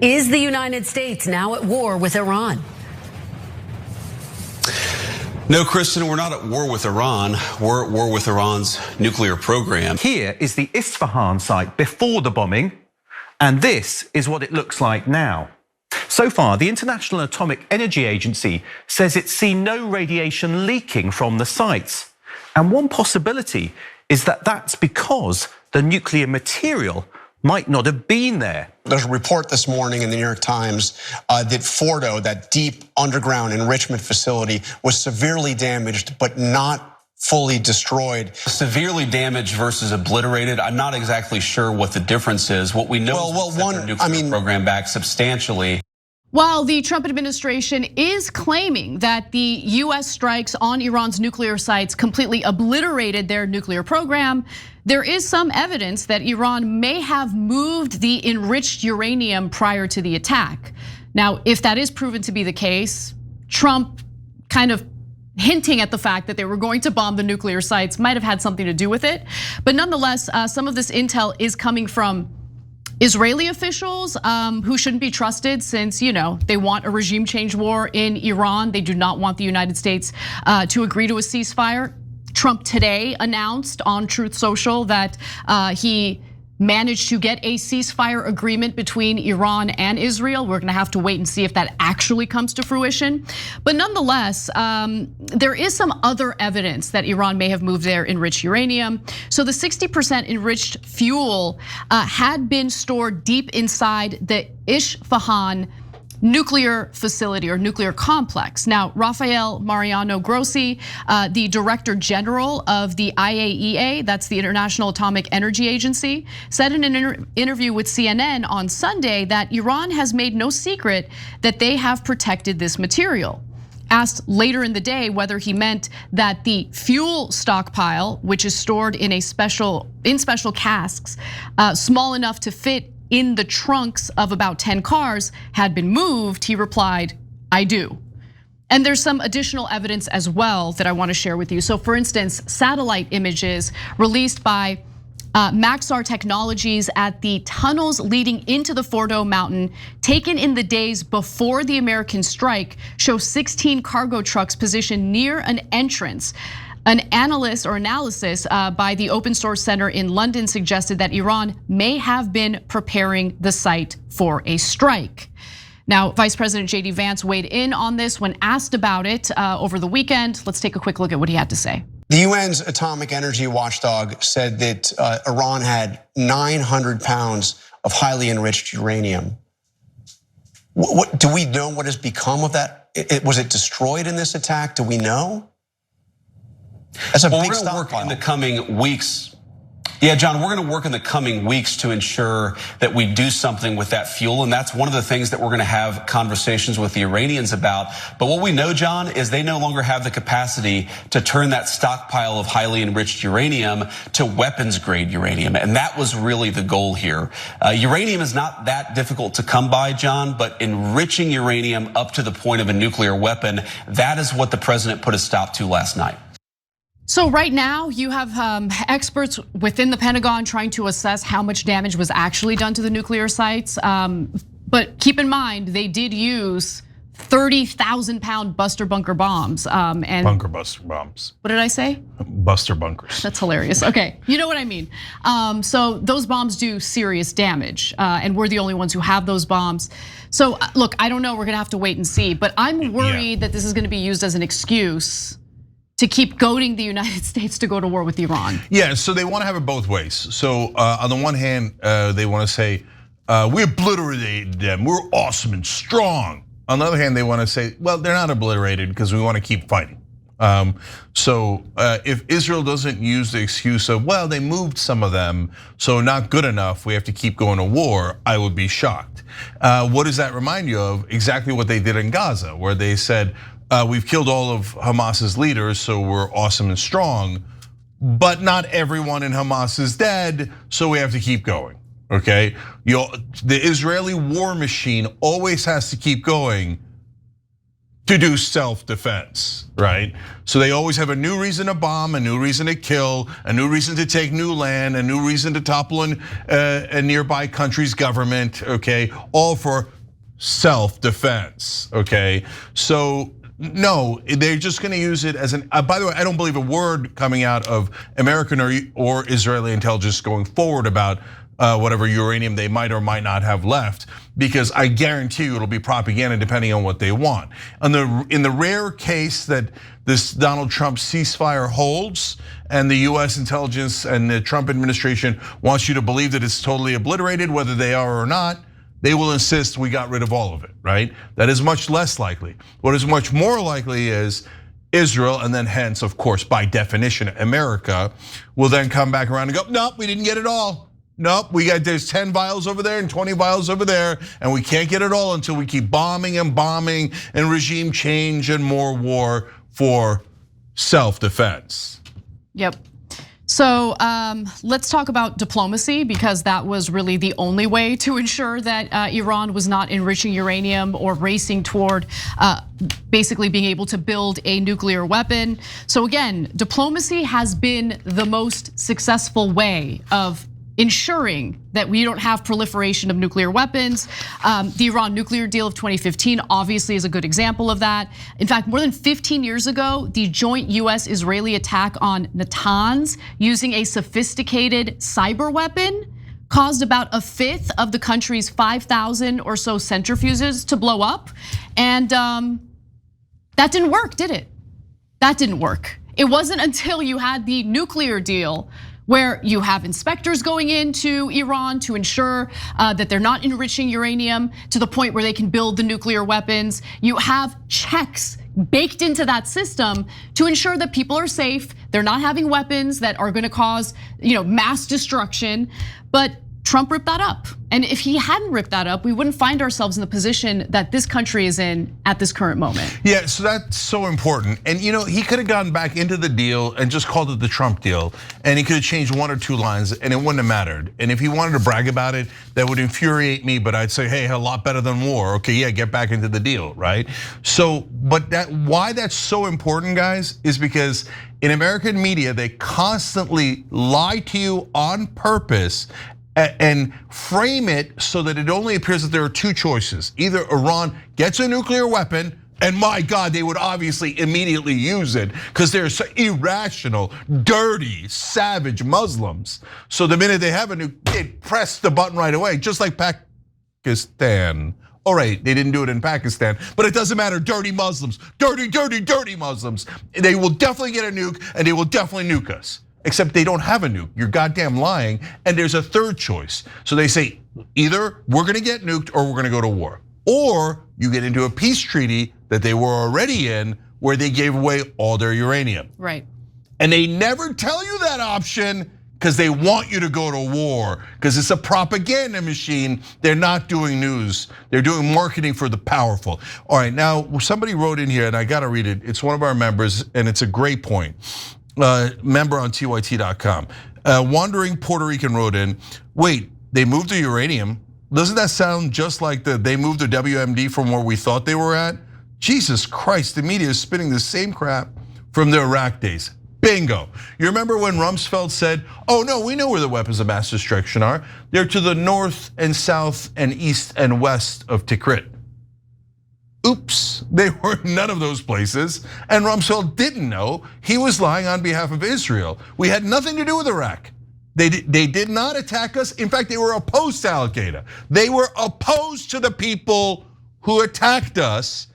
Is the United States now at war with Iran? No, Kristen, we're not at war with Iran. We're at war with Iran's nuclear program. Here is the Isfahan site before the bombing, and this is what it looks like now. So far, the International Atomic Energy Agency says it's seen no radiation leaking from the sites. And one possibility is that that's because the nuclear material might not have been there. There's a report this morning in the New York Times that Fordo, that deep underground enrichment facility, was severely damaged, but not fully destroyed. Severely damaged versus obliterated. I'm not exactly sure what the difference is. What we know is that their nuclear program back substantially. While the Trump administration is claiming that the US strikes on Iran's nuclear sites completely obliterated their nuclear program, there is some evidence that Iran may have moved the enriched uranium prior to the attack. Now, if that is proven to be the case, Trump kind of hinting at the fact that they were going to bomb the nuclear sites might have had something to do with it. But nonetheless, some of this intel is coming from Israeli officials who shouldn't be trusted since, they want a regime change war in Iran. They do not want the United States to agree to a ceasefire. Trump today announced on Truth Social that he managed to get a ceasefire agreement between Iran and Israel. We're gonna have to wait and see if that actually comes to fruition. But nonetheless, there is some other evidence that Iran may have moved their enriched uranium. So the 60% enriched fuel had been stored deep inside the Isfahan nuclear facility or nuclear complex. Now, Rafael Mariano Grossi, the Director General of the IAEA, that's the International Atomic Energy Agency, said in an interview with CNN on Sunday that Iran has made no secret that they have protected this material. Asked later in the day whether he meant that the fuel stockpile, which is stored in special casks, small enough to fit in the trunks of about 10 cars, had been moved, he replied, "I do." And there's some additional evidence as well that I want to share with you. So for instance, satellite images released by Maxar Technologies at the tunnels leading into the Fordo Mountain, taken in the days before the American strike, show 16 cargo trucks positioned near an entrance. An analysis by the Open Source Center in London suggested that Iran may have been preparing the site for a strike. Now, Vice President JD Vance weighed in on this when asked about it over the weekend. Let's take a quick look at what he had to say. The UN's atomic energy watchdog said that Iran had 900 pounds of highly enriched uranium. Do we know what has become of that? Was it destroyed in this attack? Do we know? That's a big stockpile. We're gonna work in the coming weeks. Yeah, John, we're gonna work in the coming weeks to ensure that we do something with that fuel. And that's one of the things that we're gonna have conversations with the Iranians about. But what we know, John, is they no longer have the capacity to turn that stockpile of highly enriched uranium to weapons grade uranium. And that was really the goal here. Uranium is not that difficult to come by, John, but enriching uranium up to the point of a nuclear weapon, that is what the president put a stop to last night. So right now you have experts within the Pentagon trying to assess how much damage was actually done to the nuclear sites. But keep in mind, they did use 30,000-pound Buster bunker bombs. And bunker buster bombs. What did I say? Buster bunkers. That's hilarious. Okay, you know what I mean. So those bombs do serious damage, and we're the only ones who have those bombs. So look, I don't know. We're gonna have to wait and see. But I'm worried that this is gonna be used as an excuse to keep goading the United States to go to war with Iran. Yeah, so they want to have it both ways. So on the one hand, they want to say, we obliterated them, we're awesome and strong. On the other hand, they want to say, well, they're not obliterated because we want to keep fighting. So if Israel doesn't use the excuse of, well, they moved some of them, so not good enough, we have to keep going to war, I would be shocked. What does that remind you of? Exactly what they did in Gaza, where they said, we've killed all of Hamas's leaders, so we're awesome and strong, but not everyone in Hamas is dead, so we have to keep going, okay? The Israeli war machine always has to keep going. to do self-defense, right? So they always have a new reason to bomb, a new reason to kill, a new reason to take new land, a new reason to topple a nearby country's government, okay? All for self-defense, okay? So no, they're just gonna use it as an, by the way, I don't believe a word coming out of American or Israeli intelligence going forward about whatever uranium they might or might not have left, because I guarantee you it'll be propaganda depending on what they want. In the rare case that this Donald Trump ceasefire holds and the US intelligence and the Trump administration wants you to believe that it's totally obliterated, whether they are or not, they will insist we got rid of all of it, right? That is much less likely. What is much more likely is Israel, and then hence, of course, by definition, America, will then come back around and go, nope, we didn't get it all. Nope, there's 10 vials over there and 20 vials over there, and we can't get it all until we keep bombing and regime change and more war for self-defense. Yep. So let's talk about diplomacy, because that was really the only way to ensure that Iran was not enriching uranium or racing toward basically being able to build a nuclear weapon. So again, diplomacy has been the most successful way of ensuring that we don't have proliferation of nuclear weapons. The Iran nuclear deal of 2015 obviously is a good example of that. In fact, more than 15 years ago, the joint US-Israeli attack on Natanz using a sophisticated cyber weapon caused about a fifth of the country's 5,000 or so centrifuges to blow up. And that didn't work, did it? That didn't work. It wasn't until you had the nuclear deal where you have inspectors going into Iran to ensure that they're not enriching uranium to the point where they can build the nuclear weapons. You have checks baked into that system to ensure that people are safe, they're not having weapons that are gonna cause mass destruction. But Trump ripped that up. And if he hadn't ripped that up, we wouldn't find ourselves in the position that this country is in at this current moment. Yeah, so that's so important. And he could have gone back into the deal and just called it the Trump deal, and he could have changed one or two lines and it wouldn't have mattered. And if he wanted to brag about it, that would infuriate me, but I'd say, hey, a lot better than war. Okay, yeah, get back into the deal, right? So, but why that's so important, guys, is because in American media, they constantly lie to you on purpose and frame it so that it only appears that there are two choices. Either Iran gets a nuclear weapon, and my God, they would obviously immediately use it because they're so irrational, dirty, savage Muslims. So the minute they have a nuke, they press the button right away, just like Pakistan. All right, they didn't do it in Pakistan, but it doesn't matter. Dirty Muslims, dirty Muslims. They will definitely get a nuke, and they will definitely nuke us. Except they don't have a nuke. You're goddamn lying. And there's a third choice. So they say either we're gonna get nuked or we're gonna go to war. Or you get into a peace treaty that they were already in where they gave away all their uranium. Right. And they never tell you that option because they want you to go to war, because it's a propaganda machine. They're not doing news. They're doing marketing for the powerful. All right, now somebody wrote in here and I gotta read it. It's one of our members and it's a great point. Member on TYT.com. Wandering Puerto Rican wrote in, wait, they moved the uranium. Doesn't that sound just like they moved the WMD from where we thought they were at? Jesus Christ, the media is spinning the same crap from the Iraq days. Bingo. You remember when Rumsfeld said, oh no, we know where the weapons of mass destruction are. They're to the north and south and east and west of Tikrit. Oops, they were none of those places, and Rumsfeld didn't know. He was lying on behalf of Israel. We had nothing to do with Iraq. They did not attack us. In fact, they were opposed to Al-Qaeda. They were opposed to the people who attacked us,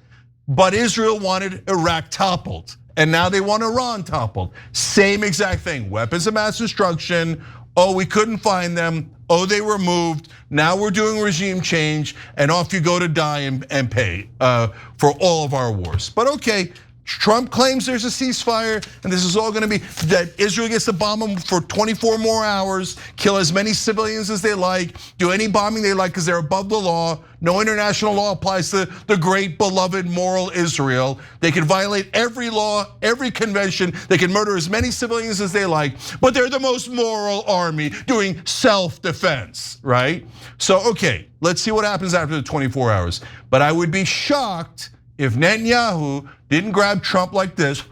but Israel wanted Iraq toppled, and now they want Iran toppled. Same exact thing, weapons of mass destruction. Oh, we couldn't find them. Oh, they were moved. Now we're doing regime change, and off you go to die and pay for all of our wars. But okay, Trump claims there's a ceasefire, and this is all gonna be that Israel gets to bomb them for 24 more hours, kill as many civilians as they like, do any bombing they like because they're above the law. No international law applies to the great, beloved, moral Israel. They can violate every law, every convention. They can murder as many civilians as they like, but they're the most moral army doing self-defense, right? So, okay, let's see what happens after the 24 hours. But I would be shocked if Netanyahu didn't grab Trump like this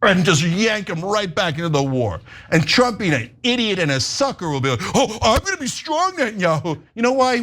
and just yank him right back into the war. And Trump, being an idiot and a sucker, will be like, oh, I'm gonna be strong, Netanyahu. You know why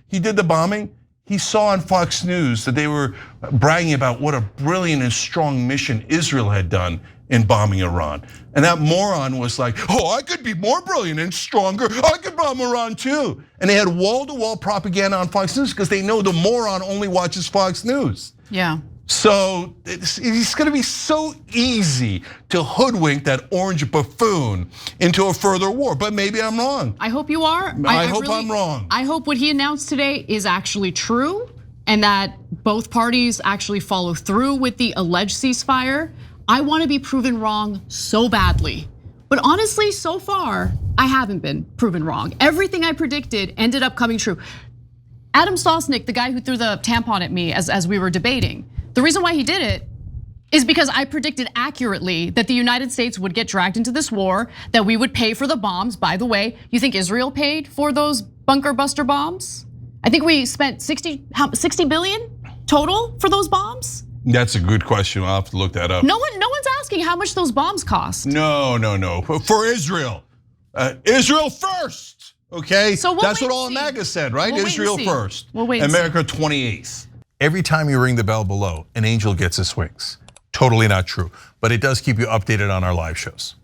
he did the bombing? He saw on Fox News that they were bragging about what a brilliant and strong mission Israel had done in bombing Iran. And that moron was like, oh, I could be more brilliant and stronger. I could bomb Iran too. And they had wall-to-wall propaganda on Fox News because they know the moron only watches Fox News. Yeah. So it's gonna be so easy to hoodwink that orange buffoon into a further war, but maybe I'm wrong. I hope you are. I hope I'm wrong. I hope what he announced today is actually true and that both parties actually follow through with the alleged ceasefire. I want to be proven wrong so badly. But honestly, so far, I haven't been proven wrong. Everything I predicted ended up coming true. Adam Sosnick, the guy who threw the tampon at me as we were debating, the reason why he did it is because I predicted accurately that the United States would get dragged into this war, that we would pay for the bombs. By the way, you think Israel paid for those bunker buster bombs? I think we spent 60 billion total for those bombs. That's a good question. I'll have to look that up. No one's asking how much those bombs cost. No. For Israel, Israel first. Okay, so that's what all MAGA said, right? Israel first. We'll wait. America 28th. Every time you ring the bell below, an angel gets his wings. Totally not true, but it does keep you updated on our live shows.